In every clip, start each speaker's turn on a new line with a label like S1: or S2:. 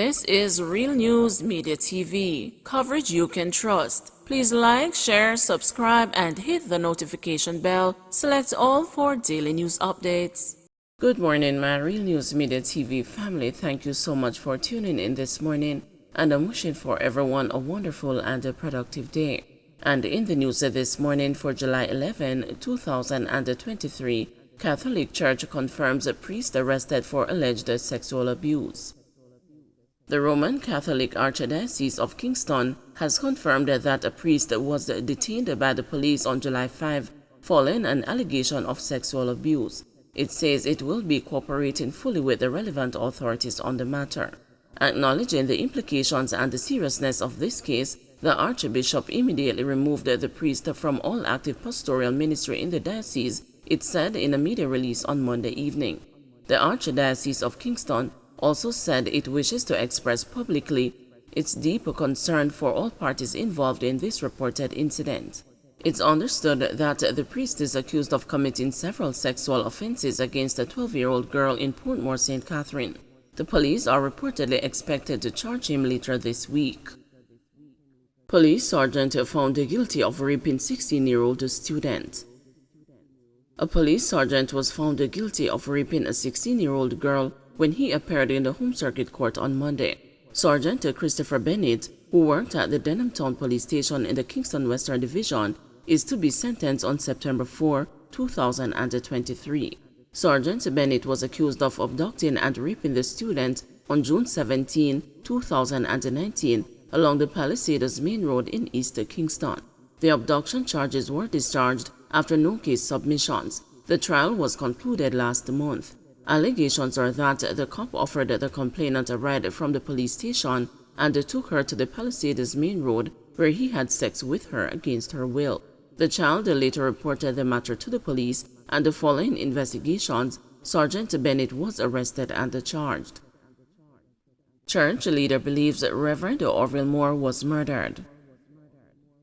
S1: This is Real News Media TV, coverage you can trust. Please like, share, subscribe, and hit the notification bell. Select all for daily news updates. Good morning, my Real News Media TV family. Thank you so much for tuning in this morning, and I'm wishing for everyone a wonderful and a productive day. And in the news this morning for July 11, 2023, Catholic Church confirms a priest arrested for alleged sexual abuse. The Roman Catholic Archdiocese of Kingston has confirmed that a priest was detained by the police on July 5 following an allegation of sexual abuse. It says it will be cooperating fully with the relevant authorities on the matter. Acknowledging the implications and the seriousness of this case, the Archbishop immediately removed the priest from all active pastoral ministry in the diocese, it said in a media release on Monday evening. The Archdiocese of Kingston also said it wishes to express publicly its deep concern for all parties involved in this reported incident. It's understood that the priest is accused of committing several sexual offenses against a 12-year-old girl in Portmore, St. Catherine. The police are reportedly expected to charge him later this week. Police sergeant found guilty of raping 16-year-old student. A police sergeant was found guilty of raping a 16-year-old girl when he appeared in the Home Circuit Court on Monday. Sergeant Christopher Bennett, who worked at the Denham Town Police Station in the Kingston Western Division, is to be sentenced on September 4, 2023. Sergeant Bennett was accused of abducting and raping the student on June 17, 2019, along the Palisades Main Road in East Kingston. The abduction charges were discharged after no case submissions. The trial was concluded last month. Allegations are that the cop offered the complainant a ride from the police station and took her to the Palisades Main Road, where he had sex with her against her will. The child later reported the matter to the police, and following investigations, Sergeant Bennett was arrested and charged. Church leader believes Reverend Orville Moore was murdered.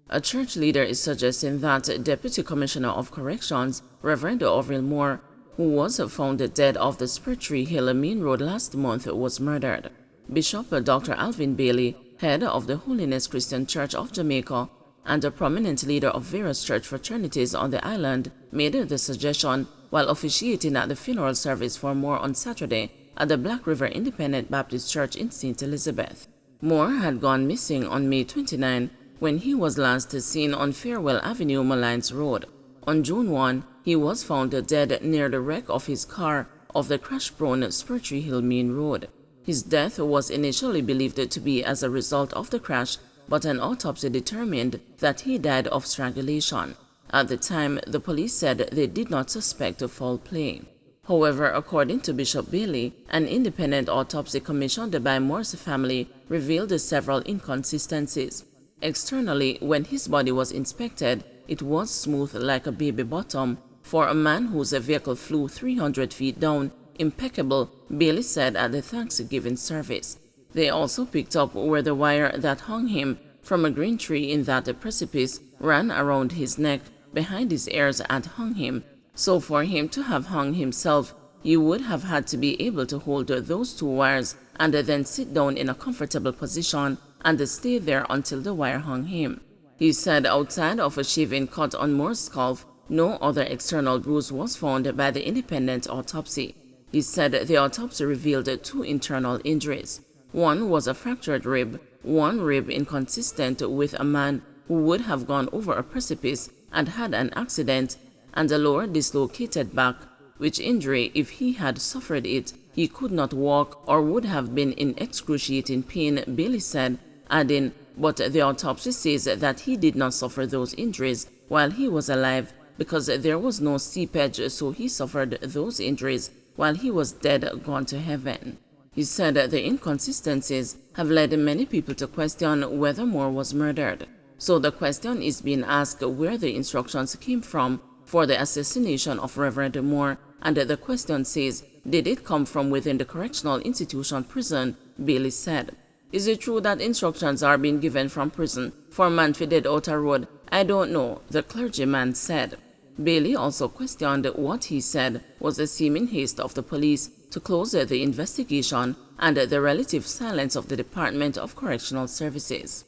S1: A church leader is suggesting that Deputy Commissioner of Corrections, Reverend Orville Moore, who was found dead off the Spurtree Hill Main Road last month, was murdered. Bishop Dr. Alvin Bailey, head of the Holiness Christian Church of Jamaica and a prominent leader of various church fraternities on the island, made the suggestion while officiating at the funeral service for Moore on Saturday at the Black River Independent Baptist Church in St. Elizabeth. Moore had gone missing on May 29 when he was last seen on Farewell Avenue, Malines Road. On June 1, he was found dead near the wreck of his car off the crash-prone Spurtree Hill Main Road. His death was initially believed to be as a result of the crash, but an autopsy determined that he died of strangulation. At the time, the police said they did not suspect foul play. However, according to Bishop Bailey, an independent autopsy commissioned by Moore's family revealed several inconsistencies. Externally, when his body was inspected, it was smooth like a baby bottom. For a man whose vehicle flew 300 feet down, impeccable, Bailey said at the Thanksgiving service. They also picked up where the wire that hung him from a green tree in that precipice ran around his neck, behind his ears, and hung him. So for him to have hung himself, he would have had to be able to hold those two wires and then sit down in a comfortable position and stay there until the wire hung him. He said outside of a shaving cut on Moore's scalp, no other external bruise was found by the independent autopsy. He said the autopsy revealed two internal injuries. One was a fractured rib, one rib inconsistent with a man who would have gone over a precipice and had an accident, and a lower dislocated back, which injury, if he had suffered it, he could not walk or would have been in excruciating pain, Bailey said, adding, but the autopsy says that he did not suffer those injuries while he was alive because there was no seepage, so he suffered those injuries while he was dead, gone to heaven. He said the inconsistencies have led many people to question whether Moore was murdered. So the question is being asked where the instructions came from for the assassination of Reverend Moore, and the question says, did it come from within the correctional institution prison? Bailey said. Is it true that instructions are being given from prison for a man to dead out a road? I don't know, the clergyman said. Bailey also questioned what he said was the seeming haste of the police to close the investigation and the relative silence of the Department of Correctional Services.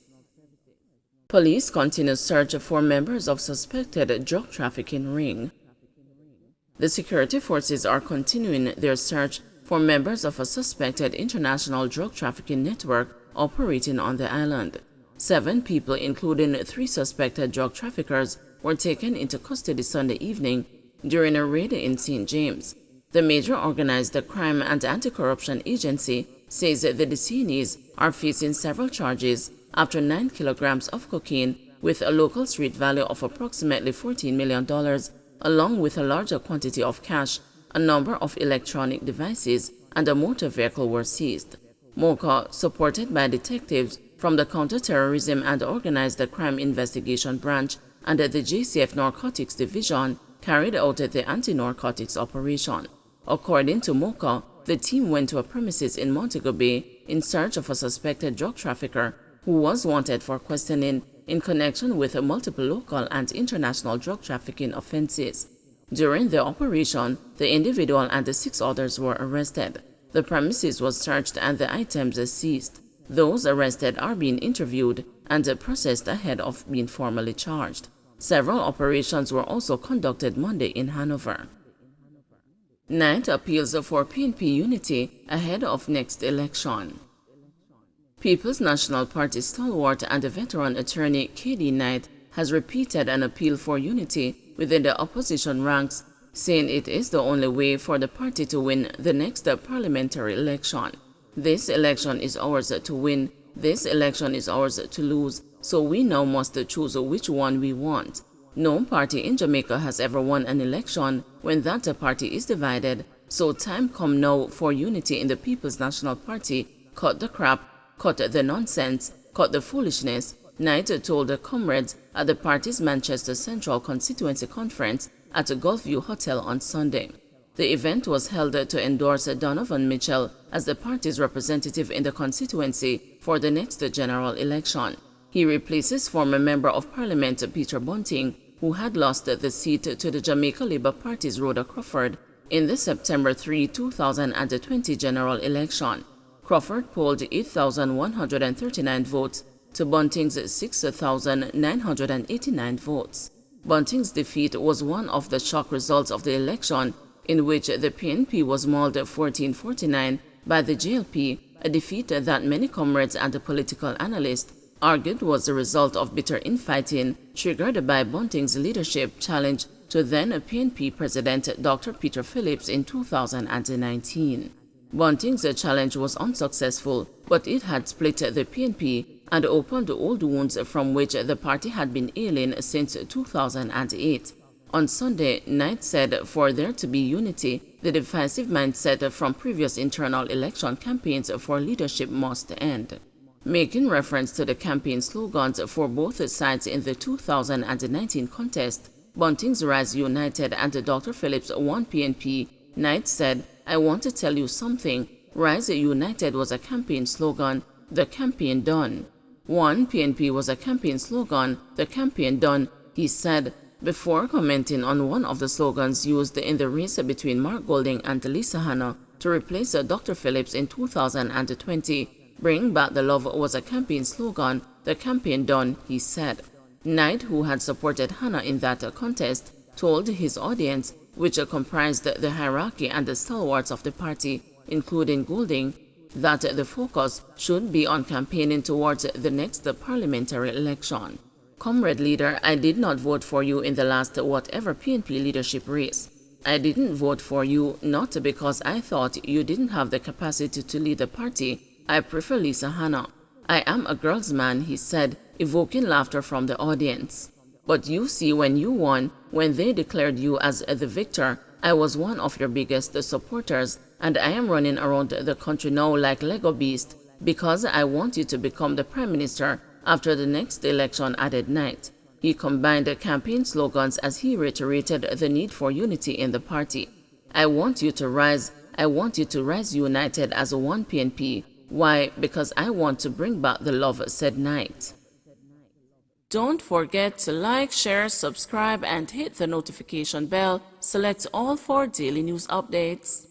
S1: Police continue search for members of suspected drug trafficking ring. The security forces are continuing their search for members of a suspected international drug trafficking network operating on the island. 7 people, including 3 suspected drug traffickers, were taken into custody Sunday evening during a raid in St. James. The major organized crime and anti-corruption agency says the detainees are facing several charges after 9 kilograms of cocaine with a local street value of approximately $14 million, along with a larger quantity of cash, a number of electronic devices, and a motor vehicle were seized. MOCA, supported by detectives from the Counterterrorism and Organized Crime Investigation Branch and the JCF Narcotics Division, carried out the anti-narcotics operation. According to MOCA, the team went to a premises in Montego Bay in search of a suspected drug trafficker who was wanted for questioning in connection with multiple local and international drug trafficking offenses. During the operation, the individual and the 6 others were arrested. The premises was searched and the items seized. Those arrested are being interviewed and processed ahead of being formally charged. Several operations were also conducted Monday in Hanover. Knight appeals for PNP unity ahead of next election. People's National Party stalwart and veteran attorney K.D. Knight has repeated an appeal for unity within the opposition ranks, saying it is the only way for the party to win the next parliamentary election. This election is ours to win. This election is ours to lose. So we now must choose which one we want. No party in Jamaica has ever won an election when that party is divided. So time come now for unity in the People's National Party. Cut the crap, cut the nonsense, cut the foolishness, Knight told the comrades at the party's Manchester Central Constituency Conference at the Gulfview Hotel on Sunday. The event was held to endorse Donovan Mitchell as the party's representative in the constituency for the next general election. He replaces former Member of Parliament Peter Bunting, who had lost the seat to the Jamaica Labour Party's Rhoda Crawford in the September 3, 2020 general election. Crawford polled 8,139 votes to Bunting's 6,989 votes. Bunting's defeat was one of the shock results of the election, in which the PNP was mauled 1449 by the JLP, a defeat that many comrades and political analysts argued was the result of bitter infighting triggered by Bunting's leadership challenge to then PNP President Dr. Peter Phillips in 2019. Bunting's challenge was unsuccessful, but it had split the PNP and opened old wounds from which the party had been ailing since 2008. On Sunday, Knight said for there to be unity, the divisive mindset from previous internal election campaigns for leadership must end. Making reference to the campaign slogans for both sides in the 2019 contest, Bunting's Rise United and Dr. Phillips One PNP, Knight said, "I want to tell you something. Rise United was a campaign slogan, the campaign done. One PNP was a campaign slogan, the campaign done," he said, before commenting on one of the slogans used in the race between Mark Golding and Lisa Hanna to replace Dr. Phillips in 2020. Bring Back the Love was a campaign slogan, the campaign done, he said. Knight, who had supported Hanna in that contest, told his audience, which comprised the hierarchy and the stalwarts of the party, including Golding, that the focus should be on campaigning towards the next parliamentary election. "Comrade leader, I did not vote for you in the last whatever PNP leadership race. I didn't vote for you not because I thought you didn't have the capacity to lead the party. I prefer Lisa Hanna. I am a girl's man," he said, evoking laughter from the audience. "But you see, when you won, when they declared you as the victor, I was one of your biggest supporters, and I am running around the country now like Lego Beast because I want you to become the Prime Minister after the next election," added Knight. He combined campaign slogans as he reiterated the need for unity in the party. "I want you to rise. I want you to rise united as one PNP. Why? Because I want to bring back the love," said Knight. Don't forget to like, share, subscribe, and hit the notification bell. Select all for daily news updates.